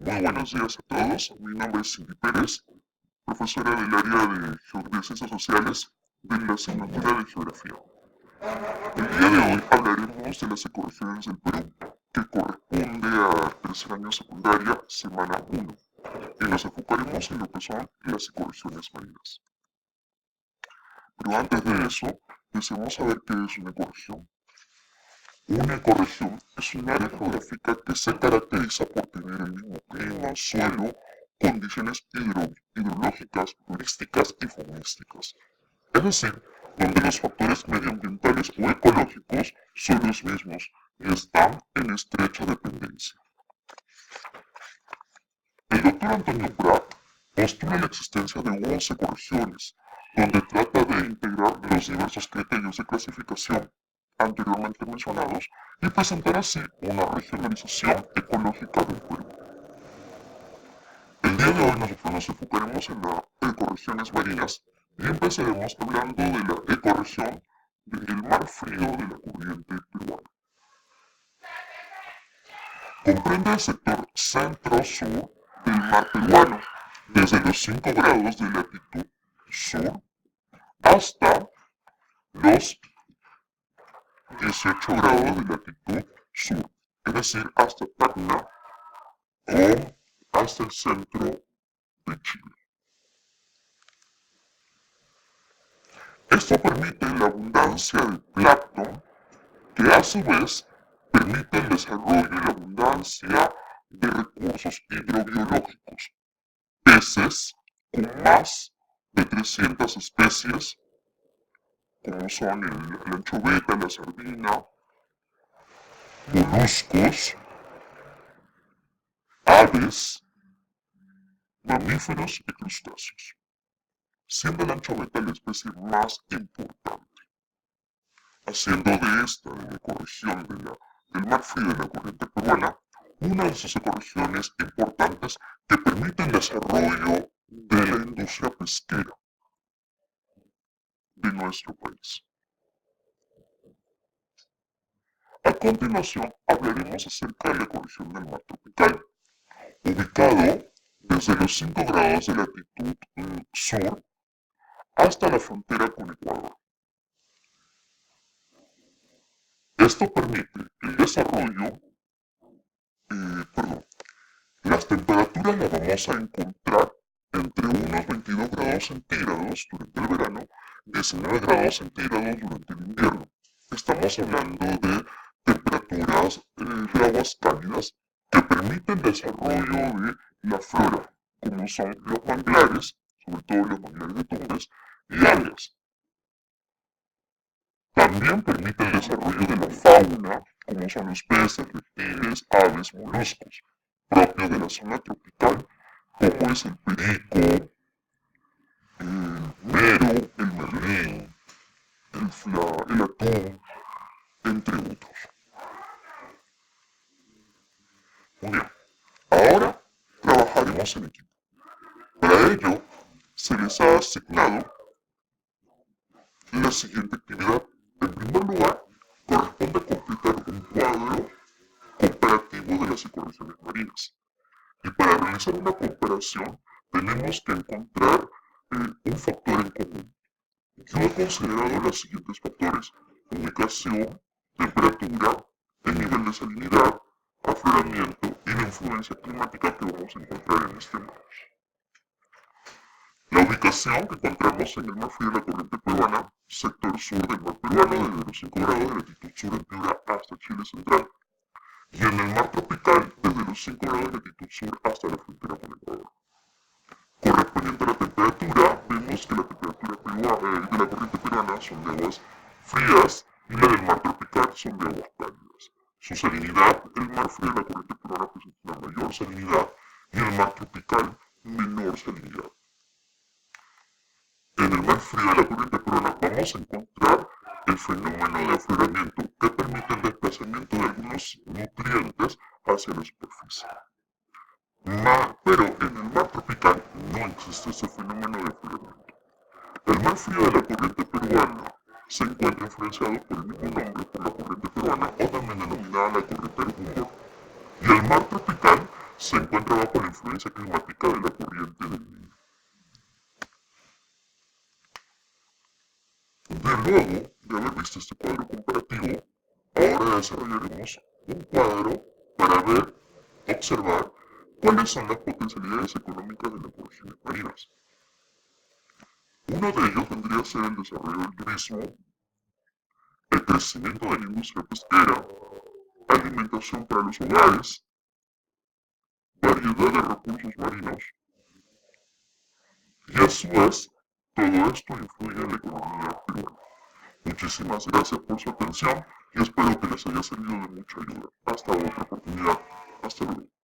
Muy buenos días a todos. Mi nombre es Cindy Pérez, profesora del área de Ciencias Sociales de la asignatura de Geografía. El día de hoy hablaremos de las ecorregiones del Perú, que corresponde a tercer año secundaria, semana 1, y nos enfocaremos en lo que son las ecorregiones marinas. Pero antes de eso, deseamos saber qué es una ecorregión. Una ecorregión es un área geográfica que se caracteriza por tener el mismo clima, suelo, condiciones hidrológicas, turísticas y faunísticas. Es decir, donde los factores medioambientales o ecológicos son los mismos y están en estrecha dependencia. El doctor Antonio Prat postula la existencia de 11 ecorregiones, donde trata de integrar los diversos criterios de clasificación anteriormente mencionados y presentar así una regionalización ecológica del Perú. El día de hoy nosotros nos enfocaremos en las ecorregiones marinas y empezaremos hablando de la ecorregión del mar frío de la corriente peruana. Comprende el sector centro-sur del mar peruano, desde los 5 grados de latitud sur hasta los 18 grados de latitud sur, es decir, hasta Tacna o hasta el centro de Chile. Esto permite la abundancia de plancton, que a su vez permite el desarrollo y la abundancia de recursos hidrobiológicos, peces con más de 300 especies, como son la anchoveta, la sardina, moluscos, aves, mamíferos y crustáceos, siendo la anchoveta la especie más importante, haciendo de esta, de la ecorregión del mar frío de la corriente peruana, una de sus ecorregiones importantes que permite el desarrollo de la industria pesquera de nuestro país. A continuación hablaremos acerca de la ecorregión del mar tropical, ubicado desde los 5 grados de latitud sur hasta la frontera con Ecuador. Esto permite el desarrollo, las temperaturas las vamos a encontrar entre unos 22 grados centígrados durante el verano y 19 grados centígrados durante el invierno. Estamos hablando de temperaturas de aguas cálidas que permiten el desarrollo de la flora, como son los manglares, sobre todo los manglares de tumbes, y algas. También permite el desarrollo de la fauna, como son los peces, reptiles, aves, moluscos, propios de la zona tropical, como es el perico, el mero, el merlín, el atún, entre otros. Muy bien, ahora trabajaremos en equipo. Para ello, se les ha asignado la siguiente actividad. En primer lugar, corresponde completar un cuadro comparativo de las ecorregiones marinas. Y para realizar una comparación, tenemos que encontrar un factor en común. Yo he considerado los siguientes factores: ubicación, temperatura, el nivel de salinidad, afloramiento y la influencia climática que vamos a encontrar en este mar. La ubicación que encontramos en el mar frío de la corriente peruana, sector sur del mar peruano, desde los 5 grados de latitud sur en Piura hasta Chile central, y en el mar tropical, desde los 5 grados de latitud sur hasta la frontera con Ecuador. Correspondiente a la temperatura, vemos que la temperatura de la corriente peruana son de aguas frías y la del mar tropical son de aguas cálidas. Su salinidad, el mar frío de la corriente peruana presenta una mayor salinidad y el mar tropical menor salinidad. En el mar frío de la corriente peruana vamos a encontrar el fenómeno de afloramiento que permite el desplazamiento de algunos nutrientes hacia la superficie. Pero en el mar tropical no existe ese fenómeno de afloramiento. El mar frío de la corriente peruana se encuentra influenciado por el mismo nombre, por la corriente peruana, o también denominada la corriente del Humboldt. Y el mar tropical se encuentra bajo la influencia climática de la corriente del Nilo. De luego de haber visto este cuadro comparativo, ahora desarrollaremos un cuadro para observar cuáles son las potencialidades económicas de las ecorregiones marinas. Uno de ellos vendría a ser el desarrollo del turismo, el crecimiento de la industria pesquera, alimentación para los hogares, variedad de recursos marinos, y a su vez, todo esto influye en la economía peruana. Muchísimas gracias por su atención y espero que les haya servido de mucha ayuda. Hasta otra oportunidad. Hasta luego.